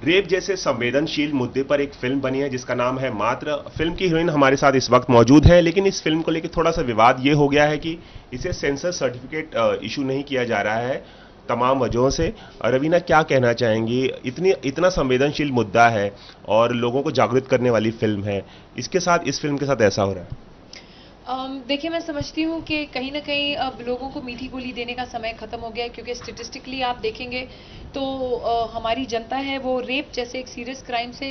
Rape जैसे संवेदनशील मुद्दे पर एक फिल्म बनी है जिसका नाम है मात्र। फिल्म की हीरोइन हमारे साथ इस वक्त मौजूद है, लेकिन इस फिल्म को लेकर थोड़ा सा विवाद ये हो गया है कि इसे सेंसर सर्टिफिकेट इशू नहीं किया जा रहा है तमाम वजहों से। रवीना, क्या कहना चाहेंगी? इतना संवेदनशील मुद्दा है और लोगों को जागरूक करने वाली फिल्म है, इसके साथ इस फिल्म के साथ ऐसा हो रहा है। देखिए, मैं समझती हूँ कि कहीं ना कहीं अब लोगों को मीठी गोली देने का समय खत्म हो गया है, क्योंकि स्टेटिस्टिकली आप देखेंगे तो हमारी जनता है वो रेप जैसे एक सीरियस क्राइम से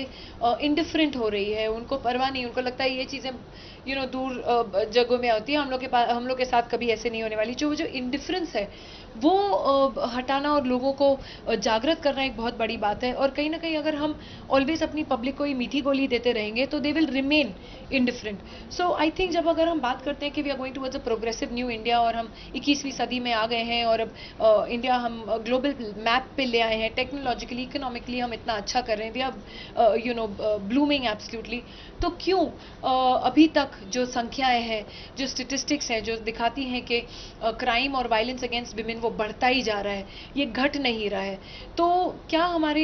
इंडिफरेंट हो रही है। उनको परवाह नहीं, उनको लगता है ये चीज़ें दूर जगहों में होती है, हम लोग के साथ कभी ऐसे नहीं होने वाली। जो इंडिफरेंस है वो हटाना और लोगों को जागृत करना एक बहुत बड़ी बात है। और कहीं ना कहीं अगर हम ऑलवेज अपनी पब्लिक को ही मीठी गोली देते रहेंगे तो they will remain indifferent. So I think जब अगर हम बात करते हैं कि we are going towards a progressive new India और हम 21वीं सदी में आ गए हैं और अब इंडिया हम ग्लोबल मैप पे ले आए हैं, टेक्नोलॉजिकली इकोनॉमिकली हम इतना अच्छा कर रहे हैं, वी आर ब्लूमिंग एब्सोल्युटली, तो क्यों अभी तक जो संख्याएं हैं, जो स्टेटिस्टिक्स हैं जो दिखाती हैं कि क्राइम और वायलेंस अगेंस्ट विमेन वो बढ़ता ही जा रहा है, ये घट नहीं रहा है। तो क्या हमारे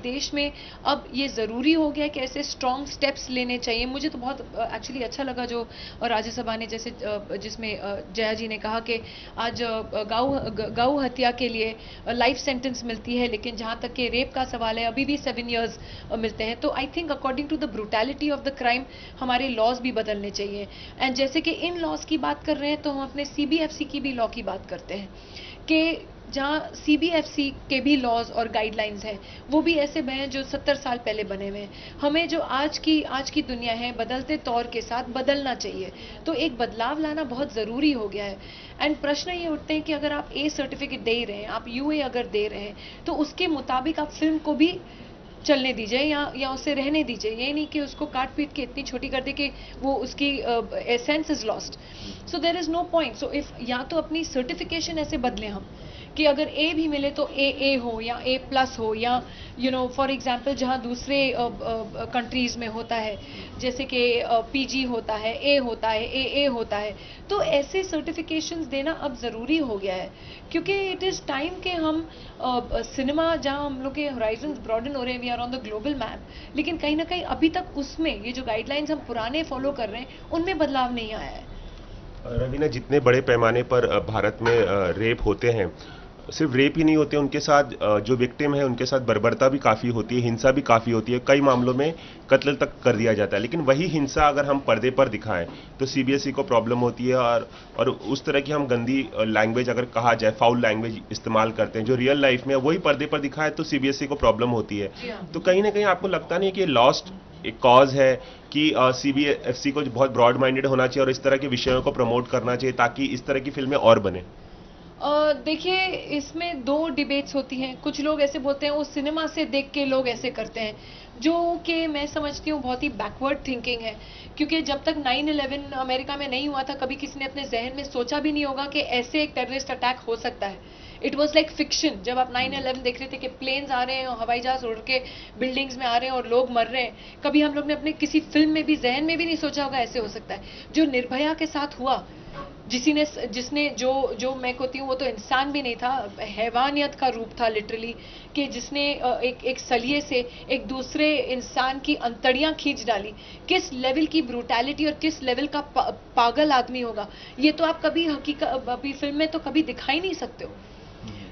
देश में अब ये ज़रूरी हो गया कि ऐसे स्ट्रॉन्ग स्टेप्स लेने चाहिए? मुझे तो बहुत एक्चुअली अच्छा लगा जो राज्यसभा ने जैसे जिसमें जया जी ने कहा कि आज गौ हत्या के लिए लाइफ सेंटेंस मिलती है, लेकिन जहाँ तक कि रेप का सवाल है अभी भी 7 years मिलते हैं। तो I think according to the brutality of the crime हमारे लॉज भी बदलने चाहिए। एंड जैसे कि इन लॉज की बात कर रहे हैं तो हम अपने CBFC की भी लॉ की बात करते हैं कि जहाँ CBFC के भी लॉज और गाइडलाइंस हैं वो भी ऐसे बने हैं जो 70 साल पहले बने हुए हैं। हमें जो आज की दुनिया है बदलते तौर के साथ बदलना चाहिए, तो एक बदलाव लाना बहुत ज़रूरी हो गया है। एंड प्रश्न ये उठते हैं कि अगर आप A सर्टिफिकेट दे ही रहे हैं, आप UA अगर दे रहे हैं, तो उसके मुताबिक आप फिल्म को भी चलने दीजिए या उसे रहने दीजिए। ये नहीं कि उसको काट पीट के इतनी छोटी कर दे कि वो उसकी essence is lost. So there is no point. So if या तो अपनी सर्टिफिकेशन ऐसे बदलें हम कि अगर A भी मिले तो AA हो या A+ हो, या फॉर एग्जांपल जहाँ दूसरे कंट्रीज में होता है जैसे कि PG होता है, A होता है, AA होता है, तो ऐसे सर्टिफिकेशंस देना अब ज़रूरी हो गया है, क्योंकि इट इज़ टाइम कि हम सिनेमा जहाँ हम लोग के होराइजन्स ब्रॉडन हो रहे हैं, we are on the global map, लेकिन कहीं ना कहीं अभी तक उसमें ये जो गाइडलाइंस हम पुराने फॉलो कर रहे हैं उनमें बदलाव नहीं आया है। रवीना, जितने बड़े पैमाने पर भारत में रेप होते हैं, सिर्फ रेप ही नहीं होते, उनके साथ जो विक्टिम है उनके साथ बर्बरता भी काफ़ी होती है, हिंसा भी काफ़ी होती है, कई मामलों में कत्ल तक कर दिया जाता है। लेकिन वही हिंसा अगर हम पर्दे पर दिखाएं तो CBSE को प्रॉब्लम होती है, और उस तरह की हम गंदी लैंग्वेज अगर कहा जाए, फाउल लैंग्वेज इस्तेमाल करते हैं जो रियल लाइफ में वही पर्दे पर दिखाए तो CBSE को प्रॉब्लम होती है। तो कहीं ना कहीं आपको लगता नहीं कि लॉस्ट एक कॉज है कि CBFC को बहुत ब्रॉड माइंडेड होना चाहिए और इस तरह के विषयों को प्रमोट करना चाहिए ताकि इस तरह की फिल्में और बने? देखिए, इसमें 2 डिबेट्स होती हैं। कुछ लोग ऐसे बोलते हैं वो सिनेमा से देख के लोग ऐसे करते हैं, जो कि मैं समझती हूँ बहुत ही बैकवर्ड थिंकिंग है, क्योंकि जब तक 9/11 अमेरिका में नहीं हुआ था कभी किसी ने अपने जहन में सोचा भी नहीं होगा कि ऐसे एक टेररिस्ट अटैक हो सकता है। It was like fiction. जब आप 9/11 देख रहे थे कि प्लेन्स आ रहे हैं, हवाई जहाज उड़ के बिल्डिंग्स में आ रहे हैं और लोग मर रहे हैं, कभी हम लोग ने अपने किसी फिल्म में भी जहन में भी नहीं सोचा होगा ऐसे हो सकता है। जो निर्भया के साथ हुआ, जिसने जो मैं कहती हूँ वो तो इंसान भी नहीं था, हैवानियत का रूप था लिटरली, कि जिसने एक सलिए से एक दूसरे इंसान की अंतड़ियां खींच डाली। किस लेवल की ब्रूटैलिटी और किस लेवल का पागल आदमी होगा, ये तो आप कभी अभी फिल्म में तो कभी दिखा ही नहीं सकते हो।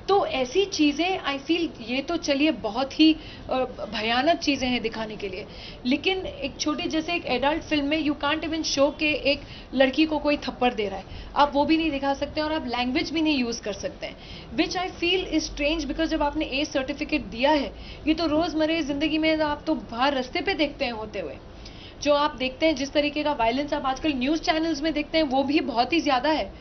तो ऐसी चीज़ें आई फील, ये तो चलिए बहुत ही भयानक चीज़ें हैं दिखाने के लिए, लेकिन एक छोटी जैसे एक एडल्ट फिल्म में यू कांट इवन शो के एक लड़की को कोई थप्पड़ दे रहा है, आप वो भी नहीं दिखा सकते और आप लैंग्वेज भी नहीं यूज़ कर सकते हैं, which I feel is strange. Because जब आपने A सर्टिफिकेट दिया है, ये तो रोज़मर्रा ज़िंदगी में आप तो बाहर रास्ते पे देखते हैं होते हुए, जो आप देखते हैं जिस तरीके का वायलेंस आप आजकल न्यूज़ चैनल्स में देखते हैं वो भी बहुत ही ज़्यादा है,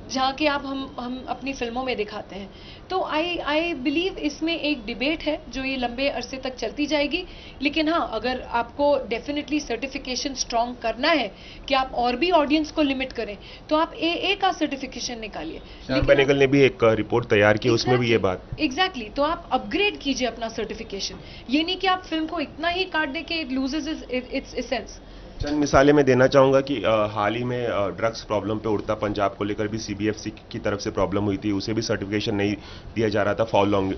जहाँ के आप हम अपनी फिल्मों में दिखाते हैं। तो आई बिलीव इसमें एक डिबेट है जो ये लंबे अरसे तक चलती जाएगी, लेकिन हाँ, अगर आपको डेफिनेटली सर्टिफिकेशन स्ट्रॉन्ग करना है कि आप और भी ऑडियंस को लिमिट करें, तो आप AA का सर्टिफिकेशन निकालिए। श्याम बेनेगल ने भी एक रिपोर्ट तैयार की, उसमें भी ये बात एग्जैक्टली। तो आप अपग्रेड कीजिए अपना सर्टिफिकेशन, ये नहीं कि आप फिल्म को इतना ही काट दें कि इट लूजेस इट्स एसेंस। चंद मिसालें मैं देना चाहूँगा कि हाल ही में ड्रग्स प्रॉब्लम पे उड़ता पंजाब को लेकर भी सीबीएफसी की तरफ से प्रॉब्लम हुई थी, उसे भी सर्टिफिकेशन नहीं दिया जा रहा था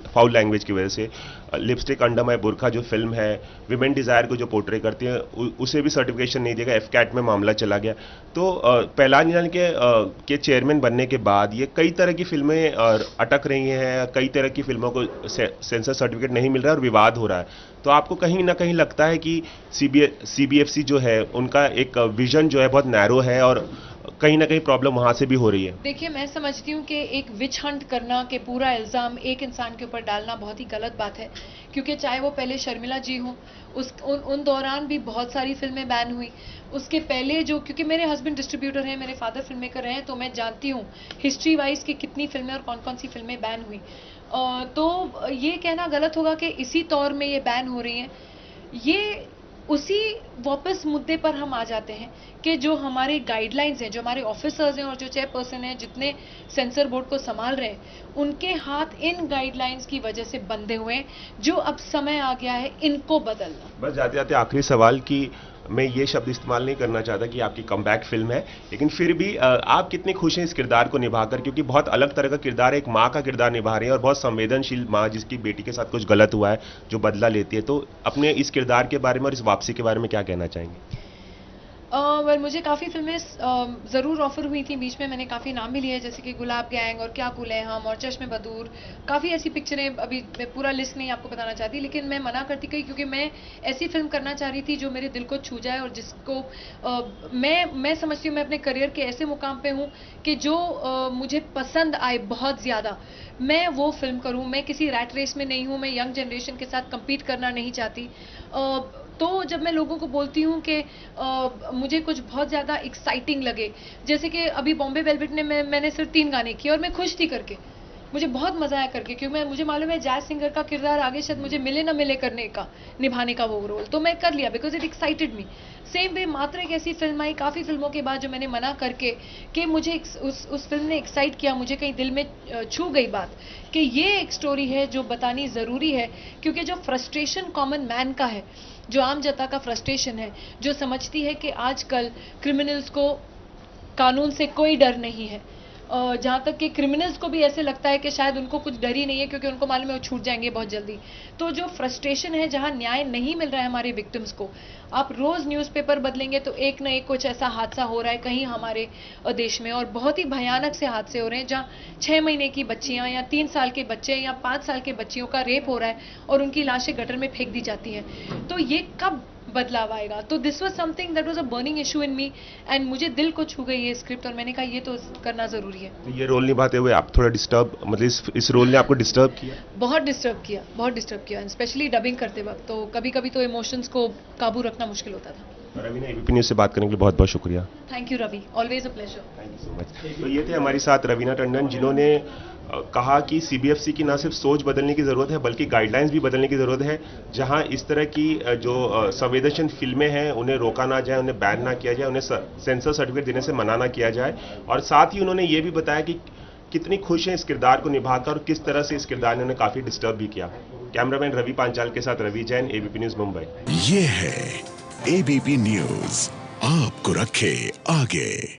फाउल लैंग्वेज की वजह से। लिपस्टिक अंडर माय बुरखा जो फिल्म है, विमेन डिज़ायर को जो पोर्ट्रे करती है, उसे भी सर्टिफिकेशन नहीं दिया गया, एफकैट में मामला चला गया। तो पहलाज के चेयरमैन बनने के बाद ये कई तरह की फिल्में अटक रही हैं, कई तरह की फिल्मों को सेंसर सर्टिफिकेट नहीं मिल रहा है और विवाद हो रहा है। तो आपको कहीं ना कहीं लगता है कि सीबीएफसी जो है उनका एक विजन जो है बहुत नैरो है और कहीं ना कहीं प्रॉब्लम वहां से भी हो रही है? देखिए, मैं समझती हूँ कि एक विच हंट करना के पूरा इल्ज़ाम एक इंसान के ऊपर डालना बहुत ही गलत बात है, क्योंकि चाहे वो पहले शर्मिला जी हों, उन दौरान भी बहुत सारी फिल्में बैन हुई। उसके पहले जो, क्योंकि मेरे हस्बैंड डिस्ट्रीब्यूटर हैं, मेरे फादर फिल्म मेकर हैं, तो मैं जानती हूँ हिस्ट्री वाइज कि कितनी फिल्में और कौन कौन सी फिल्में बैन हुई। तो ये कहना गलत होगा कि इसी तौर में ये बैन हो रही हैं। ये उसी वापस मुद्दे पर हम आ जाते हैं कि जो हमारे गाइडलाइंस हैं, जो हमारे ऑफिसर्स हैं और जो चेयरपर्सन हैं, जितने सेंसर बोर्ड को संभाल रहे हैं, उनके हाथ इन गाइडलाइंस की वजह से बंधे हुए हैं, जो अब समय आ गया है इनको बदलना। बस जाते जाते आखिरी सवाल कि मैं ये शब्द इस्तेमाल नहीं करना चाहता कि आपकी कमबैक फिल्म है, लेकिन फिर भी आप कितने खुश हैं इस किरदार को निभाकर, क्योंकि बहुत अलग तरह का किरदार है, एक माँ का किरदार निभा रही है और बहुत संवेदनशील माँ जिसकी बेटी के साथ कुछ गलत हुआ है जो बदला लेती है। तो अपने इस किरदार के बारे में और इस वापसी के बारे में क्या कहना चाहेंगे? मुझे काफ़ी फिल्में ज़रूर ऑफर हुई थी बीच में, मैंने काफ़ी नाम भी लिए, जैसे कि गुलाब गैंग और क्या कुल है हम और चश्मे बदूर, काफ़ी ऐसी पिक्चरें, अभी मैं पूरा लिस्ट नहीं आपको बताना चाहती, लेकिन मैं मना करती गई क्योंकि मैं ऐसी फिल्म करना चाह रही थी जो मेरे दिल को छू जाए और जिसको मैं समझती हूँ मैं अपने करियर के ऐसे मुकाम पे हूँ कि जो मुझे पसंद आए बहुत ज़्यादा, मैं वो फिल्म करूँ। मैं किसी रैट रेस में नहीं हूँ, मैं यंग जनरेशन के साथ कम्पीट करना नहीं चाहती। तो जब मैं लोगों को बोलती हूँ कि मुझे कुछ बहुत ज़्यादा एक्साइटिंग लगे, जैसे कि अभी बॉम्बे वेलवेट ने मैंने सिर्फ 3 गाने किए और मैं खुश थी करके, मुझे बहुत मज़ा आया करके, क्योंकि मुझे मालूम है जैज सिंगर का किरदार आगे शायद मुझे मिले ना मिले करने का, निभाने का वो रोल, तो मैं कर लिया because it excited me. Same way मात्र एक ऐसी फिल्म आई काफ़ी फिल्मों के बाद जो मैंने मना करके कि मुझे उस फिल्म ने एक्साइट किया, मुझे कहीं दिल में छू गई बात कि ये एक स्टोरी है जो बतानी ज़रूरी है, क्योंकि जो फ्रस्ट्रेशन कॉमन मैन का है, जो आम जनता का फ्रस्ट्रेशन है, जो समझती है कि आजकल क्रिमिनल्स को कानून से कोई डर नहीं है, जहाँ तक कि क्रिमिनल्स को भी ऐसे लगता है कि शायद उनको कुछ डर ही नहीं है क्योंकि उनको मालूम है वो छूट जाएंगे बहुत जल्दी। तो जो फ्रस्ट्रेशन है, जहाँ न्याय नहीं मिल रहा है हमारे विक्टिम्स को, आप रोज़ न्यूज़पेपर बदलेंगे तो एक ना एक कुछ ऐसा हादसा हो रहा है कहीं हमारे देश में, और बहुत ही भयानक से हादसे हो रहे हैं जहाँ 6 महीने की बच्चियाँ या 3 साल के बच्चे या 5 साल के बच्चियों का रेप हो रहा है और उनकी लाशें गटर में फेंक दी जाती हैं। तो ये कब बदलाव आएगा? तो this was something that was a burning issue in me and मुझे दिल को छू गई ये स्क्रिप्ट और मैंने कहा ये तो करना ज़रूरी है। तो ये रोल निभाते हुए आप थोड़ा डिस्टर्ब, मतलब इस रोल ने आपको डिस्टर्ब किया? बहुत डिस्टर्ब किया, स्पेशली डबिंग करते वक्त, तो कभी कभी तो इमोशंस को काबू रखना मुश्किल होता था। रवीना, एबीपी न्यूज़ से बात करने के लिए बहुत बहुत शुक्रिया। Thank you Ravi, always a pleasure. Thank you so much. तो ये थे हमारे साथ रवीना टंडन, जिन्होंने कहा कि सीबीएफसी की ना सिर्फ सोच बदलने की ज़रूरत है बल्कि गाइडलाइंस भी बदलने की ज़रूरत है, जहां इस तरह की जो संवेदनशील फिल्में हैं उन्हें रोका ना जाए, उन्हें बैन ना किया जाए, उन्हें सेंसर सर्टिफिकेट देने से मना ना किया जाए। और साथ ही उन्होंने ये भी बताया कि कितनी खुश हैं इस किरदार को निभाकर और किस तरह से इस किरदार ने उन्हें काफ़ी डिस्टर्ब भी किया। कैमरामैन रवि पांचाल के साथ रवि जैन, एबीपी न्यूज़ मुंबई। ये है एबीपी न्यूज़, आपको रखे आगे।